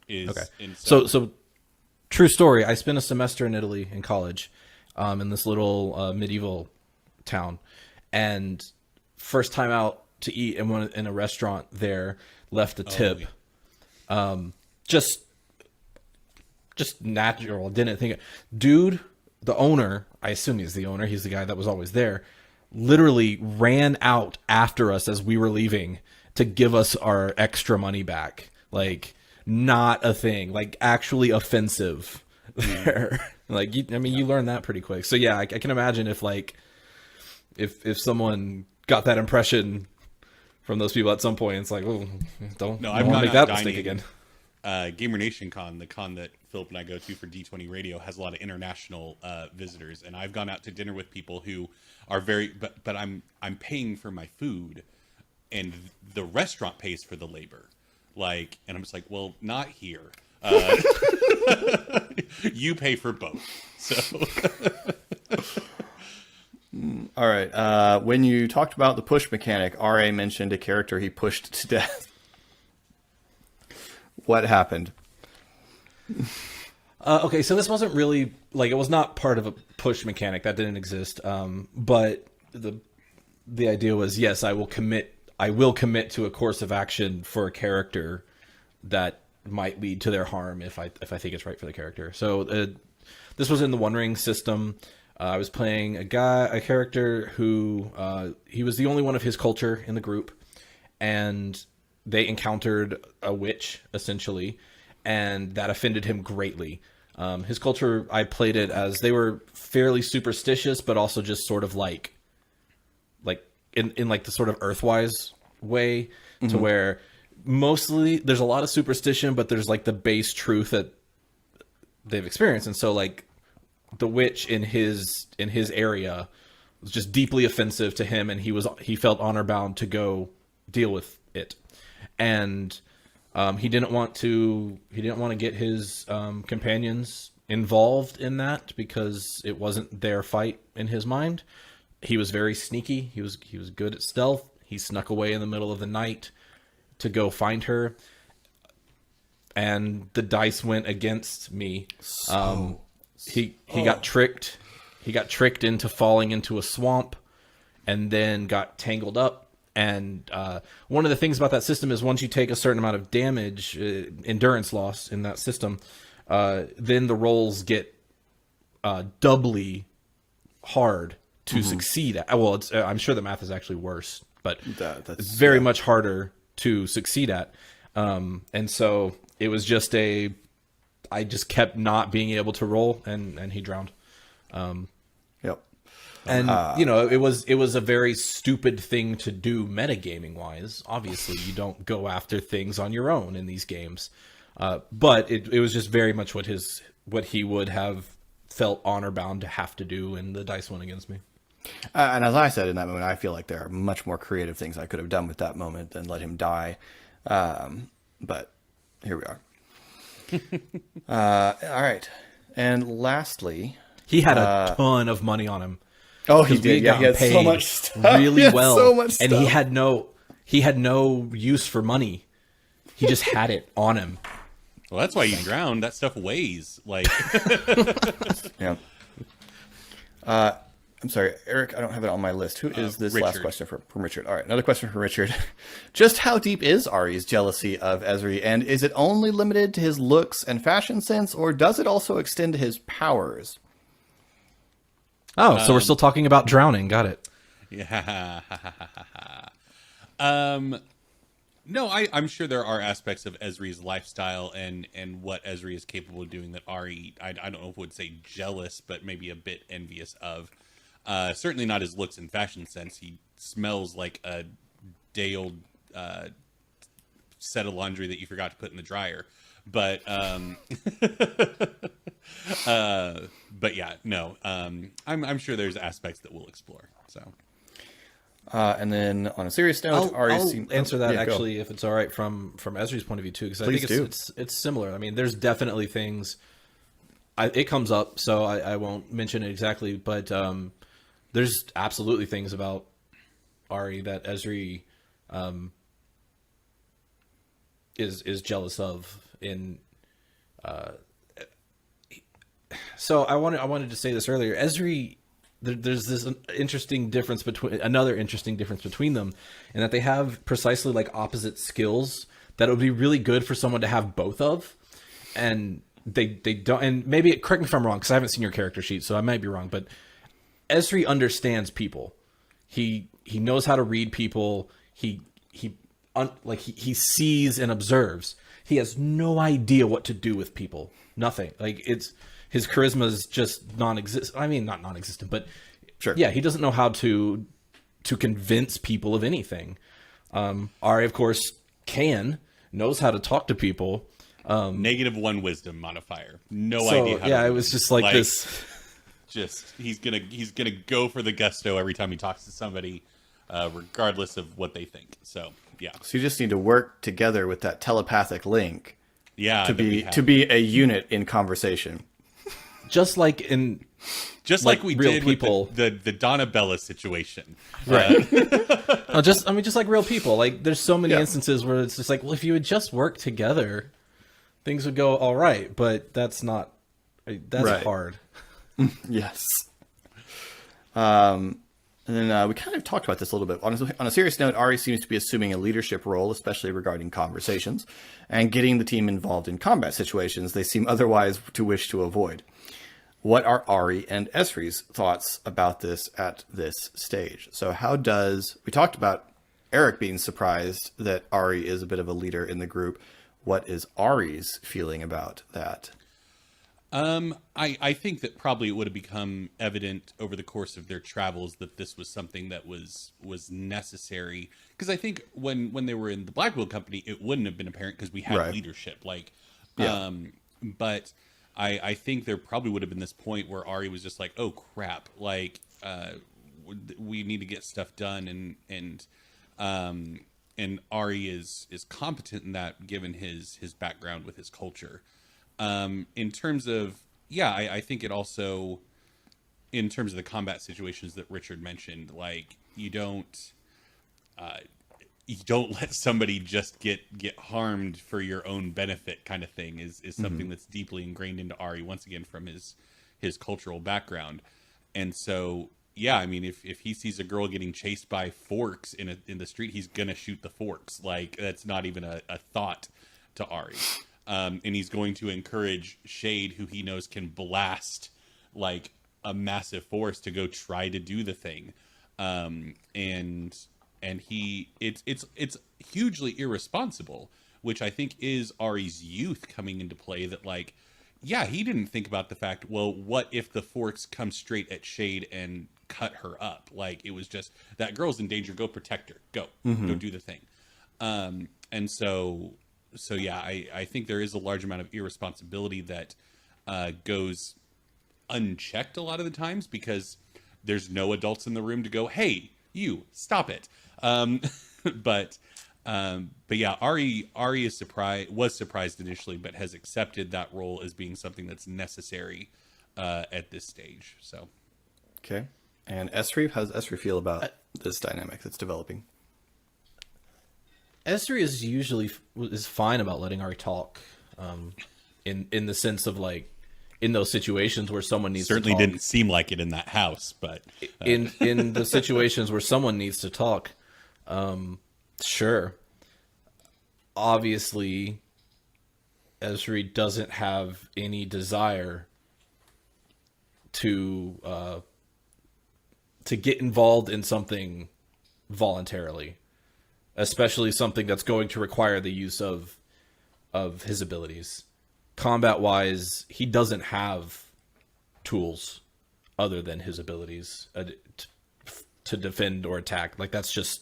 Okay. And So true story. I spent a semester in Italy in college, in this little medieval town, and first time out to eat in a restaurant there, left a tip. yeah. Just natural. Didn't think. Dude, the owner. I assume he's the owner. He's the guy that was always there. Literally ran out after us as we were leaving to give us our extra money back. Like, not a thing. Like, actually offensive there. Like, you learn that pretty quick. So yeah, I can imagine if if someone got that impression from those people at some point, it's like, oh, don't No, I've want gone to make out that mistake dining. again. Gamer Nation Con, the con that Philip and I go to for D20 Radio, has a lot of international visitors, and I've gone out to dinner with people who are but I'm paying for my food, and the restaurant pays for the labor, like, and I'm just like, well, not here. You pay for both, so. All right. When you talked about the push mechanic, RA mentioned a character he pushed to death. What happened? Okay, so this wasn't really like, it was not part of a push mechanic that didn't exist. But the idea was, yes, I will commit to a course of action for a character that might lead to their harm if I think it's right for the character. So this was in the One Ring system. I was playing a character who he was the only one of his culture in the group, and they encountered a witch essentially, and that offended him greatly. His culture, I played it as they were fairly superstitious, but also just sort of like in like the sort of earthwise way, to where mostly there's a lot of superstition, but there's like the base truth that they've experienced. And so like the witch in his area was just deeply offensive to him, and he felt honor bound to go deal with it. And he didn't want to get his companions involved in that because it wasn't their fight in his mind. He was very sneaky. He was good at stealth. He snuck away in the middle of the night to go find her, and the dice went against me. He got tricked. He got tricked into falling into a swamp, and then got tangled up. And one of the things about that system is once you take a certain amount of damage, endurance loss in that system, then the rolls get doubly hard to succeed at. Well, I'm sure the math is actually worse, but it's very much harder to succeed at. And so it was just I just kept not being able to roll, and he drowned. Yep. And it was a very stupid thing to do metagaming wise. Obviously, you don't go after things on your own in these games. But it was just very much what he would have felt honor bound to have to do, and the dice went against me. And as I said in that moment, I feel like there are much more creative things I could have done with that moment than let him die. But here we are. All right. And lastly, He had a ton of money on him. oh, he Because we did. Yeah, he had gotten so paid much stuff. really He had well, so much and stuff. he had no use for money. He just had it on him. Well, that's why you drowned. That stuff weighs. Like, Yeah. I'm sorry, Eric, I don't have it on my list. Who is this last Richard. question from Richard? All right, another question from Richard. Just how deep is Ari's jealousy of Esri, and is it only limited to his looks and fashion sense, or does it also extend to his powers? Oh, so we're still talking about drowning. Got it. yeah. No, I'm sure there are aspects of Esri's lifestyle and what Esri is capable of doing that Ari, I don't know if would say jealous, but maybe a bit envious of. Certainly not his looks and fashion sense. He smells like a day-old set of laundry that you forgot to put in the dryer. But But yeah, no. I'm sure there's aspects that we'll explore. So. And then on a serious note, Ari I'll seemed... answer that yeah, go. actually, if it's all right from Esri's point of view too, because I Please think do. it's similar. I mean, there's definitely things. It comes up, so I won't mention it exactly, but there's absolutely things about Ari that Esri is jealous of. So I wanted to say this earlier. Esri, there's this another interesting difference between them, in that they have precisely like opposite skills that it would be really good for someone to have both of, and they don't. And maybe correct me if I'm wrong, because I haven't seen your character sheet, so I might be wrong. But Esri understands people. He knows how to read people. He sees and observes. He has no idea what to do with people. Nothing. Like, it's his charisma is just non-existent. I mean, not non-existent, but Sure. yeah, he doesn't know how to convince people of anything. Ari, of course, knows how to talk to people. -1 wisdom modifier. No So idea how yeah, to it was just like this. Just he's gonna go for the gusto every time he talks to somebody, regardless of what they think. So yeah, So you just need to work together with that telepathic link yeah. to that we be have. a unit in conversation. Just like in just like like we real did people. with the Donabella situation. right. Just like real people. Like, there's so many Yeah. instances where it's just like, well, if you would just work together, things would go all right. But that's not. That's Right. hard. Yes. And then we kind of talked about this a little bit. On a serious note, Ari seems to be assuming a leadership role, especially regarding conversations, and getting the team involved in combat situations they seem otherwise to wish to avoid. What are Ari and Esri's thoughts about this at this stage? So we talked about Eric being surprised that Ari is a bit of a leader in the group. What is Ari's feeling about that? I think that probably it would have become evident over the course of their travels that this was something that was necessary. Because I think when they were in the Blackwood Company, it wouldn't have been apparent because we had Right. leadership. Like, Yeah. but I think there probably would have been this point where Ari was just like, oh crap, like, we need to get stuff done, and Ari is competent in that, given his background with his culture. In terms of, yeah, I think it also, in terms of the combat situations that Richard mentioned, like, you don't let somebody just get harmed for your own benefit, kind of thing, is something that's deeply ingrained into Ari, once again, from his cultural background. And so, yeah, I mean, if he sees a girl getting chased by forks in the street, he's gonna shoot the forks. Like, that's not even a thought to Ari. And he's going to encourage Shade, who he knows can blast like a massive force, to go try to do the thing. And it's hugely irresponsible, which I think is Ari's youth coming into play. That, like, yeah, he didn't think about the fact, well, what if the forks come straight at Shade and cut her up? Like, it was just, that girl's in danger, go protect her, go do the thing. And so yeah, I think there is a large amount of irresponsibility that goes unchecked a lot of the times, because there's no adults in the room to go, hey, you stop it. But yeah, Ari was surprised initially, but has accepted that role as being something that's necessary at this stage. So Okay. And Esri, how does Esri feel about this dynamic that's developing? Esri is usually fine about letting Ari talk, in the sense of, like, in those situations where someone needs certainly to talk. didn't seem like it in that house, but In the situations where someone needs to talk, sure. Obviously, Esri doesn't have any desire to get involved in something voluntarily, especially something that's going to require the use of his abilities. Combat wise, he doesn't have tools other than his abilities to defend or attack. Like, that's just,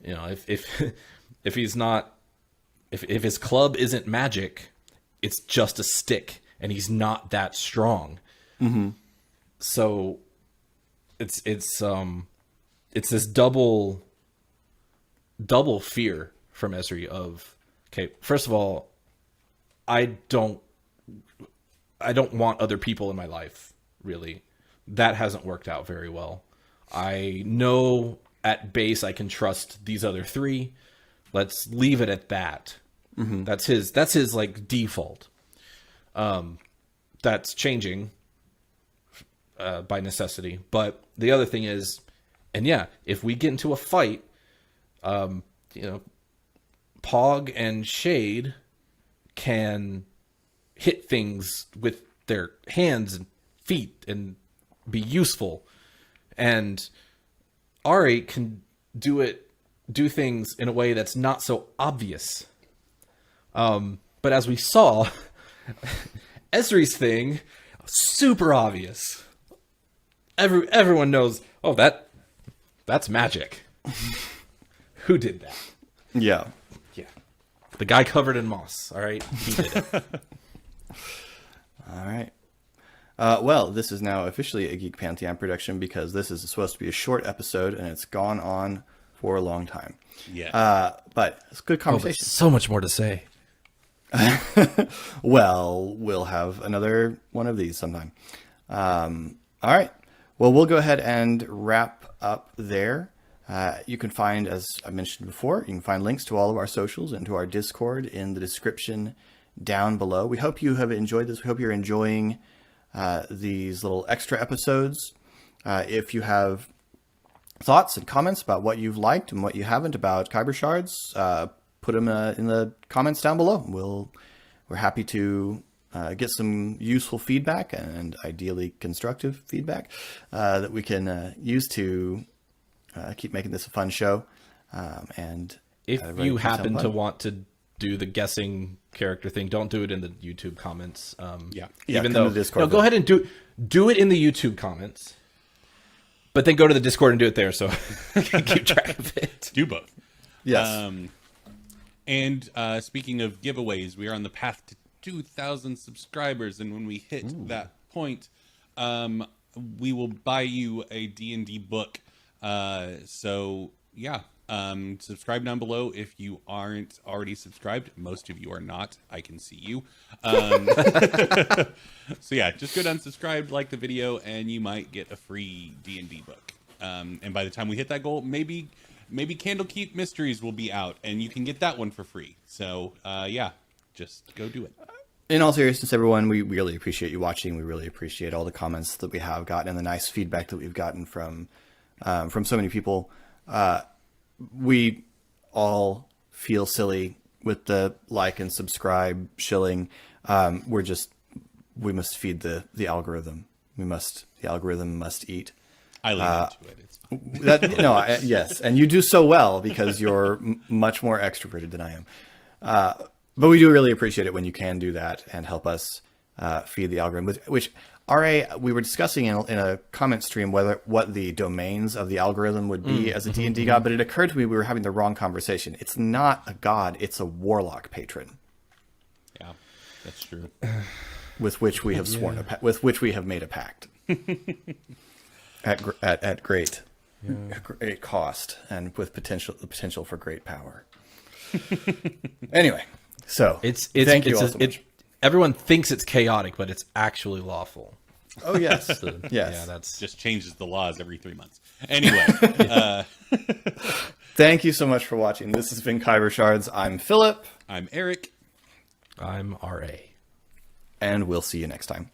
if he's not, if his club isn't magic, it's just a stick, and he's not that strong. So it's this double fear from Esri of, okay, first of all, I don't want other people in my life, really. That hasn't worked out very well. I know at base I can trust these other three. Let's leave it at that. That's his like default. That's changing by necessity. But the other thing is, and yeah, if we get into a fight, Pog and Shade can hit things with their hands and feet and be useful, and Ari can do things in a way that's not so obvious. But as we saw, Esri's thing, super obvious. Everyone knows, oh, that's magic. Who did that? Yeah. Yeah. The guy covered in moss, all right? He did it. All right. Well, this is now officially a Geek Pantheon production because this is supposed to be a short episode and it's gone on for a long time. Yeah. But it's good conversation. So much more to say. Well, we'll have another one of these sometime. All right. Well, we'll go ahead and wrap up there. You can find, as I mentioned before, you can find links to all of our socials and to our Discord in the description down below. We hope you have enjoyed this. We hope you're enjoying these little extra episodes. If you have thoughts and comments about what you've liked and what you haven't about Khyber Shards, put them in the comments down below. We're happy to get some useful feedback and ideally constructive feedback that we can use to keep making this a fun show. And if you happen to want to do the guessing character thing, don't do it in the YouTube comments. Even though, Discord, go ahead and do it in the YouTube comments, but then go to the Discord and do it there so I can keep track of it. Do both. Yes. And speaking of giveaways, we are on the path to 2,000 subscribers, and when we hit that point, we will buy you a D&D book. So yeah, subscribe down below if you aren't already subscribed. Most of you are not. I can see you. So yeah, just go down, subscribe, like the video, and you might get a free D&D book. And by the time we hit that goal, maybe Candlekeep Mysteries will be out, and you can get that one for free. So yeah, just go do it. In all seriousness, everyone, we really appreciate you watching. We really appreciate all the comments that we have gotten and the nice feedback that we've gotten from so many people. We all feel silly with the like and subscribe shilling. We must feed the algorithm. The algorithm must eat. I lean into it. Yes, and you do so well because you're much more extroverted than I am. But we do really appreciate it when you can do that and help us feed the algorithm. Which RA, we were discussing in a comment stream what the domains of the algorithm would be as a D&D god, but it occurred to me we were having the wrong conversation. It's not a god; it's a warlock patron. Yeah, that's true. With which we have sworn with which we have made a pact at great cost and with the potential for great power. Anyway, so thank you all so much. Everyone thinks it's chaotic, but it's actually lawful. Oh yes, yes. Yeah, that's just changes the laws every 3 months. Anyway, thank you so much for watching. This has been Khyber Shards. I'm Philip. I'm Eric. I'm RA. And we'll see you next time.